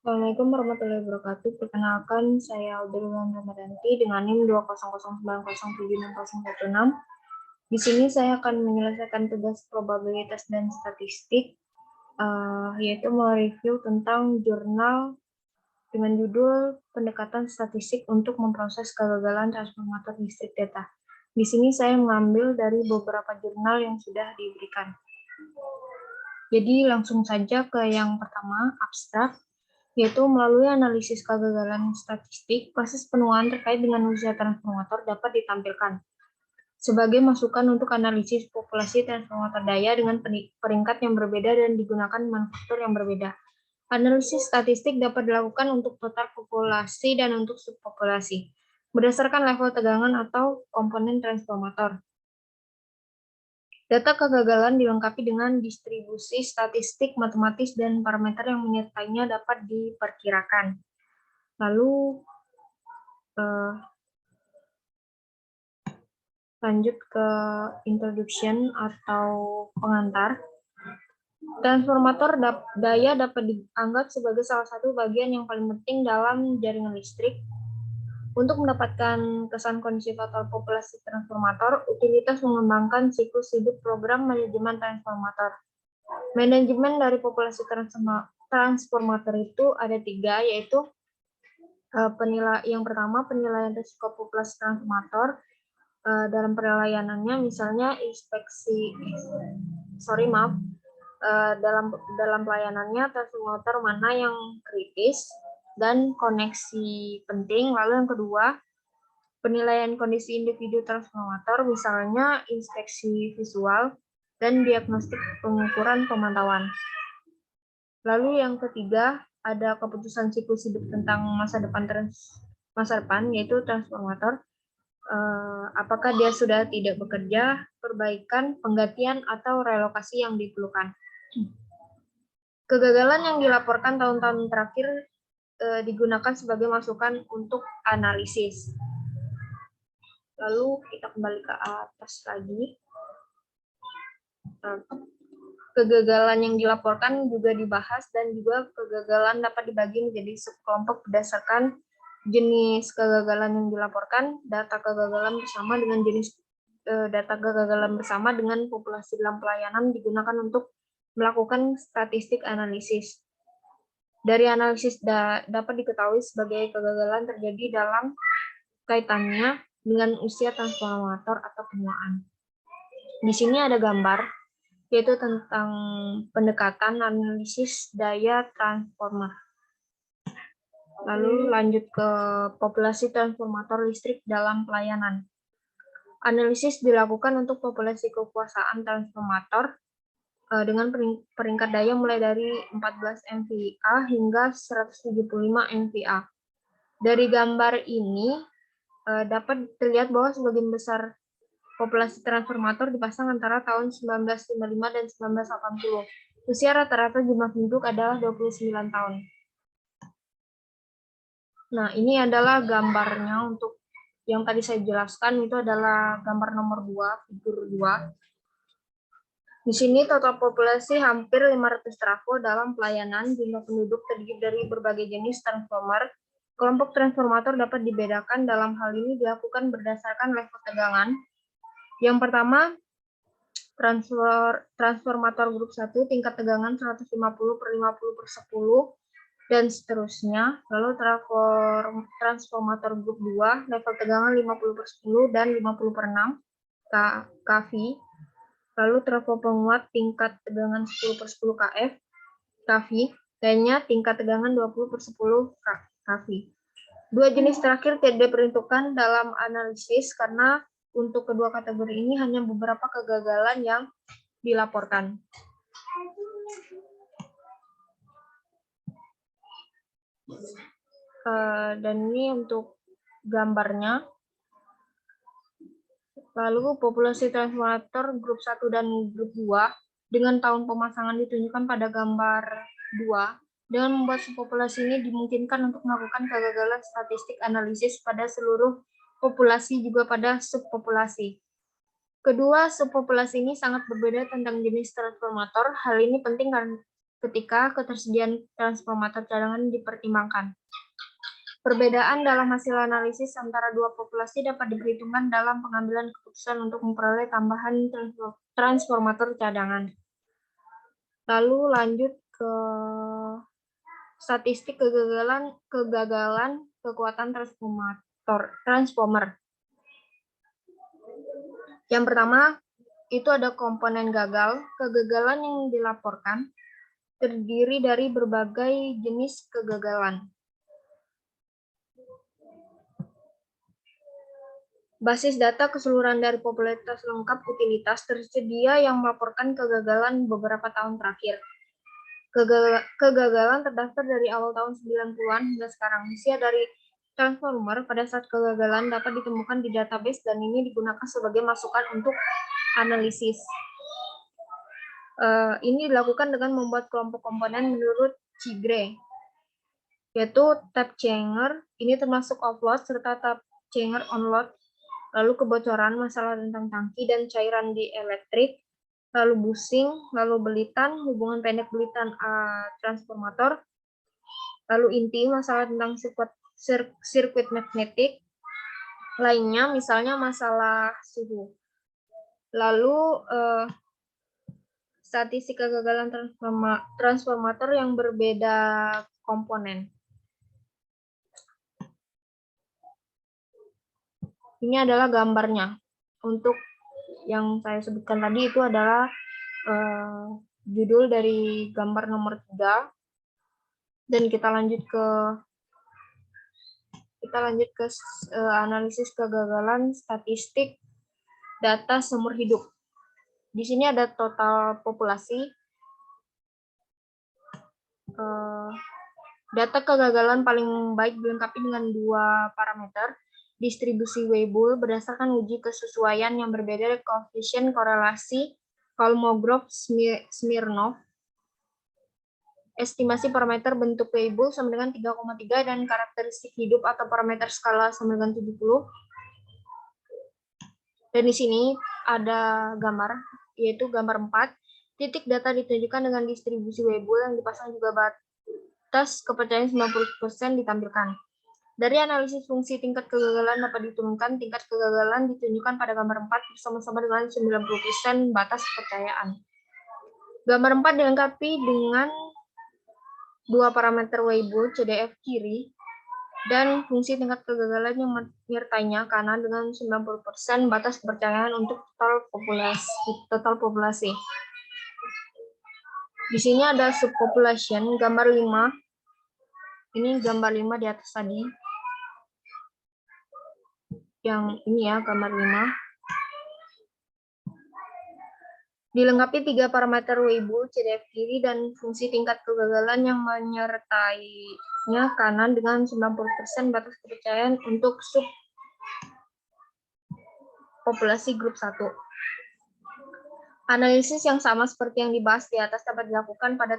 Assalamualaikum warahmatullahi wabarakatuh. Perkenalkan, saya Audrey Ramadanti dengan NIM 200907676. Di sini saya akan menyelesaikan tugas probabilitas dan statistik, yaitu mereview tentang jurnal dengan judul Pendekatan Statistik untuk Memproses Kegagalan Transformator Listrik Data. Di sini saya mengambil dari beberapa jurnal yang sudah diberikan. Jadi langsung saja ke yang pertama, abstrak, yaitu melalui analisis kegagalan statistik, proses penuaan terkait dengan usia transformator dapat ditampilkan sebagai masukan untuk analisis populasi transformator daya dengan peringkat yang berbeda dan digunakan manufaktur yang berbeda. Analisis statistik dapat dilakukan untuk total populasi dan untuk subpopulasi, berdasarkan level tegangan atau komponen transformator. Data kegagalan dilengkapi dengan distribusi statistik matematis dan parameter yang menyertainya dapat diperkirakan. Lalu lanjut ke introduction atau pengantar. Transformator daya dapat dianggap sebagai salah satu bagian yang paling penting dalam jaringan listrik. Untuk mendapatkan kesan kondisi total populasi transformator, utilitas mengembangkan siklus hidup program manajemen transformator. Manajemen dari populasi transformator itu ada 3, yaitu yang pertama penilaian risiko populasi transformator. Dalam penilaiannya misalnya dalam pelayanannya transformator mana yang kritis dan koneksi penting. Lalu yang kedua, penilaian kondisi individu transformator, misalnya inspeksi visual dan diagnostik pengukuran pemantauan. Lalu yang ketiga, ada keputusan siklus hidup tentang masa depan yaitu transformator. Apakah dia sudah tidak bekerja, perbaikan, penggantian, atau relokasi yang diperlukan. Kegagalan yang dilaporkan tahun-tahun terakhir digunakan sebagai masukan untuk analisis. Lalu kita kembali ke atas lagi. Kegagalan yang dilaporkan juga dibahas dan juga kegagalan dapat dibagi menjadi subkelompok berdasarkan jenis kegagalan yang dilaporkan, data kegagalan bersama dengan populasi dalam pelayanan digunakan untuk melakukan statistik analisis. Dari analisis dapat diketahui sebagai kegagalan terjadi dalam kaitannya dengan usia transformator atau penuaan. Di sini ada gambar, yaitu tentang pendekatan analisis daya transformer. Lalu lanjut ke populasi transformator listrik dalam pelayanan. Analisis dilakukan untuk populasi kekuasaan transformator dengan peringkat daya mulai dari 14 MVA hingga 175 MVA. Dari gambar ini dapat terlihat bahwa sebagian besar populasi transformator dipasang antara tahun 1955 dan 1980. Usia rata-rata jumlah penduduk adalah 29 tahun. Nah, ini adalah gambarnya untuk yang tadi saya jelaskan, itu adalah gambar nomor 2, figur 2. Di sini total populasi hampir 500 trafo dalam pelayanan. Jumlah penduduk terdiri dari berbagai jenis transformer. Kelompok transformator dapat dibedakan. Dalam hal ini dilakukan berdasarkan level tegangan. Yang pertama, transformator grup 1 tingkat tegangan 150/50/10 dan seterusnya. Lalu transformator grup 2 level tegangan 50/10 dan 50/6 kV. Lalu trafo penguat tingkat tegangan 10/10 kV, lainnya tingkat tegangan 20/10 kV. Dua jenis terakhir tidak diperuntukkan dalam analisis karena untuk kedua kategori ini hanya beberapa kegagalan yang dilaporkan. Dan ini untuk gambarnya. Lalu populasi transformator grup 1 dan grup 2 dengan tahun pemasangan ditunjukkan pada gambar 2. Dengan membuat subpopulasi ini dimungkinkan untuk melakukan kegagalan statistik analisis pada seluruh populasi juga pada subpopulasi. Kedua subpopulasi ini sangat berbeda tentang jenis transformator. Hal ini penting ketika ketersediaan transformator cadangan dipertimbangkan. Perbedaan dalam hasil analisis antara dua populasi dapat diperhitungkan dalam pengambilan keputusan untuk memperoleh tambahan transformator cadangan. Lalu lanjut ke statistik kegagalan kekuatan transformer. Yang pertama, itu ada komponen gagal. Kegagalan yang dilaporkan terdiri dari berbagai jenis kegagalan. Basis data keseluruhan dari popularitas lengkap utilitas tersedia yang melaporkan kegagalan beberapa tahun terakhir. Kegagalan terdaftar dari awal tahun 90-an hingga sekarang. Usia dari transformer pada saat kegagalan dapat ditemukan di database dan ini digunakan sebagai masukan untuk analisis. Ini dilakukan dengan membuat kelompok komponen menurut Chigre, yaitu tap changer, ini termasuk offload, serta tap changer onload, lalu kebocoran, masalah tentang tangki dan cairan di elektrik, lalu busing, lalu belitan, hubungan pendek belitan transformator, lalu inti, masalah tentang sirkuit magnetik, lainnya misalnya masalah suhu. Lalu statistik kegagalan transformator yang berbeda komponen. Ini adalah gambarnya. Untuk yang saya sebutkan tadi itu adalah judul dari gambar nomor 3. Dan kita lanjut ke analisis kegagalan statistik data seumur hidup. Di sini ada total populasi. Data kegagalan paling baik dilengkapi dengan 2 parameter. Distribusi Weibull berdasarkan uji kesesuaian yang berbeda koefisien korelasi Kolmogorov-Smirnov. Estimasi parameter bentuk Weibull sama dengan 3,3 dan karakteristik hidup atau parameter skala sama dengan 70. Dan di sini ada gambar, yaitu gambar 4. Titik data ditunjukkan dengan distribusi Weibull yang dipasang juga batas kepercayaan 90% ditampilkan. Dari analisis fungsi tingkat kegagalan dapat diturunkan tingkat kegagalan ditunjukkan pada gambar 4 bersama-sama dengan 90% batas kepercayaan. Gambar 4 dilengkapi dengan 2 parameter Weibull CDF kiri dan fungsi tingkat kegagalan yang menyertainya kanan dengan 90% batas kepercayaan untuk total populasi. Di sini ada subpopulation, gambar 5. Ini gambar 5 di atas tadi. Yang ini ya, gambar 5. Dilengkapi 3 parameter Weibull CDF kiri dan fungsi tingkat kegagalan yang menyertainya kanan dengan 90% batas kepercayaan untuk subpopulasi grup 1. Analisis yang sama seperti yang dibahas di atas dapat dilakukan pada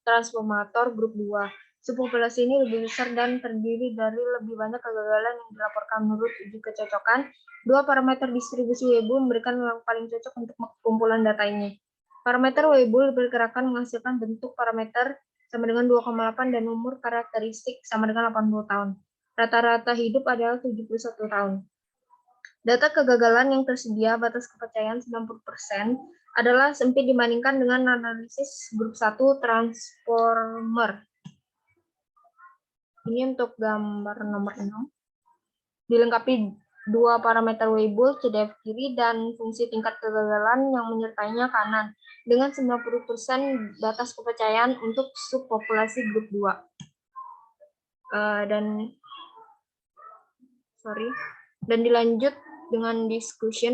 transformator grup 2. Subpopulasi ini lebih besar dan terdiri dari lebih banyak kegagalan yang dilaporkan menurut uji kecocokan. 2 parameter distribusi Weibull memberikan yang paling cocok untuk kumpulan data ini. Parameter Weibull diperkirakan menghasilkan bentuk parameter sama dengan 2,8 dan umur karakteristik sama dengan 80 tahun. Rata-rata hidup adalah 71 tahun. Data kegagalan yang tersedia batas kepercayaan 90% adalah sempit dibandingkan dengan analisis grup 1 transformer. Ini untuk gambar nomor 6. Dilengkapi 2 parameter Weibull CDF kiri dan fungsi tingkat kegagalan yang menyertainya kanan dengan 90% batas kepercayaan untuk subpopulasi grup 2. Dan dilanjut dengan diskusi.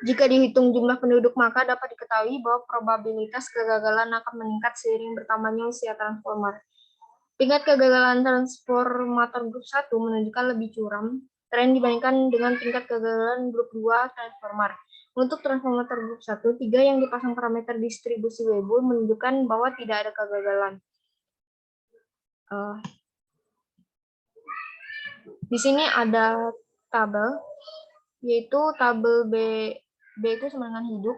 Jika dihitung jumlah penduduk, maka dapat diketahui bahwa probabilitas kegagalan akan meningkat seiring bertambahnya usia transformer. Tingkat kegagalan transformator grup 1 menunjukkan lebih curam tren dibandingkan dengan tingkat kegagalan grup 2 transformer. Untuk transformator grup 1, 3 yang dipasang parameter distribusi Weibull menunjukkan bahwa tidak ada kegagalan. Di sini ada tabel, yaitu tabel B itu sama dengan hidup,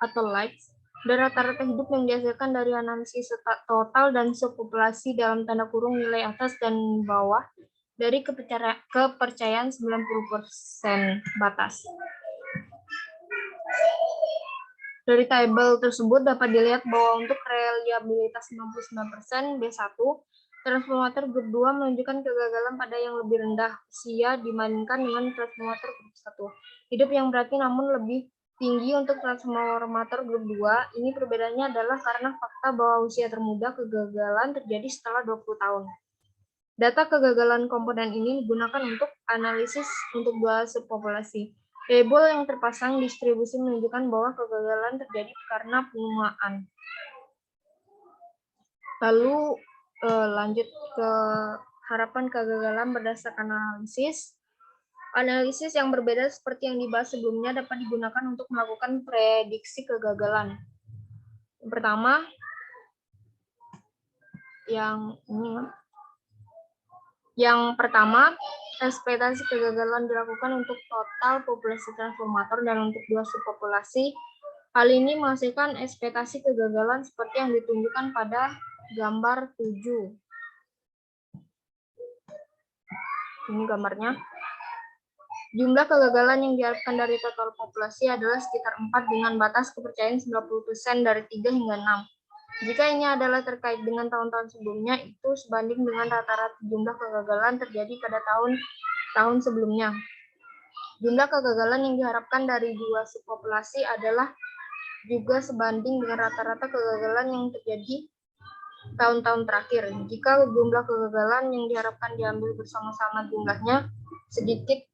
atau likes, dan rata-rata hidup yang dihasilkan dari analisis total dan subpopulasi dalam tanda kurung nilai atas dan bawah dari kepercayaan 90% batas. Dari tabel tersebut dapat dilihat bahwa untuk reliabilitas 99% B1, transformator grup 2 menunjukkan kegagalan pada yang lebih rendah usia dibandingkan dengan transformator grup 1. Hidup yang berarti namun lebih tinggi untuk transformator grup 2. Ini perbedaannya adalah karena fakta bahwa usia termuda kegagalan terjadi setelah 20 tahun. Data kegagalan komponen ini digunakan untuk analisis untuk dua subpopulasi. Label yang terpasang distribusi menunjukkan bahwa kegagalan terjadi karena penuaan. Lalu lanjut ke harapan kegagalan berdasarkan analisis. Analisis yang berbeda seperti yang dibahas sebelumnya dapat digunakan untuk melakukan prediksi kegagalan. Yang pertama, ekspektasi kegagalan dilakukan untuk total populasi transformator dan untuk dua subpopulasi. Hal ini menghasilkan ekspektasi kegagalan seperti yang ditunjukkan pada gambar 7. Ini gambarnya. Jumlah kegagalan yang diharapkan dari total populasi adalah sekitar 4 dengan batas kepercayaan 90% dari 3 hingga 6. Jika ini adalah terkait dengan tahun-tahun sebelumnya, itu sebanding dengan rata-rata jumlah kegagalan terjadi pada tahun sebelumnya. Jumlah kegagalan yang diharapkan dari dua subpopulasi adalah juga sebanding dengan rata-rata kegagalan yang terjadi tahun-tahun terakhir. Jika jumlah kegagalan yang diharapkan diambil bersama-sama jumlahnya sedikit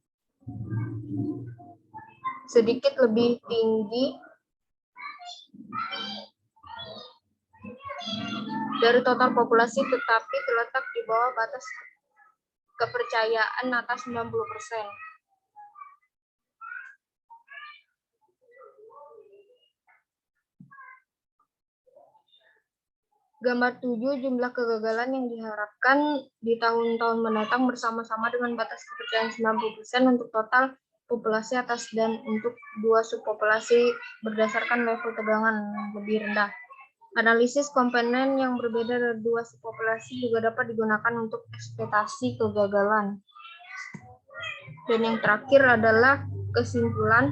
lebih tinggi dari total populasi tetapi terletak di bawah batas kepercayaan atas 90%. Gambar 7, jumlah kegagalan yang diharapkan di tahun-tahun mendatang bersama-sama dengan batas kepercayaan 90% untuk total populasi atas dan untuk dua subpopulasi berdasarkan level tegangan lebih rendah. Analisis komponen yang berbeda dari dua subpopulasi juga dapat digunakan untuk ekspektasi kegagalan. Dan yang terakhir adalah kesimpulan.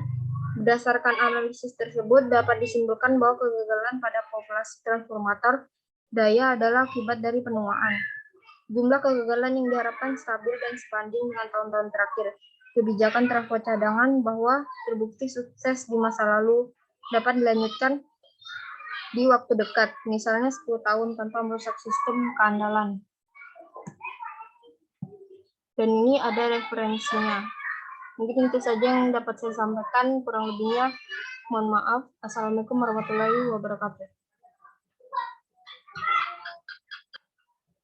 Berdasarkan analisis tersebut dapat disimpulkan bahwa kegagalan pada populasi transformator daya adalah akibat dari penuaan. Jumlah kegagalan yang diharapkan stabil dan sebanding dengan tahun-tahun terakhir. Kebijakan transfer cadangan bahwa terbukti sukses di masa lalu dapat dilanjutkan di waktu dekat, misalnya 10 tahun tanpa merusak sistem keandalan. Dan ini ada referensinya. Mungkin itu saja yang dapat saya sampaikan, kurang lebihnya mohon maaf. Assalamualaikum warahmatullahi wabarakatuh.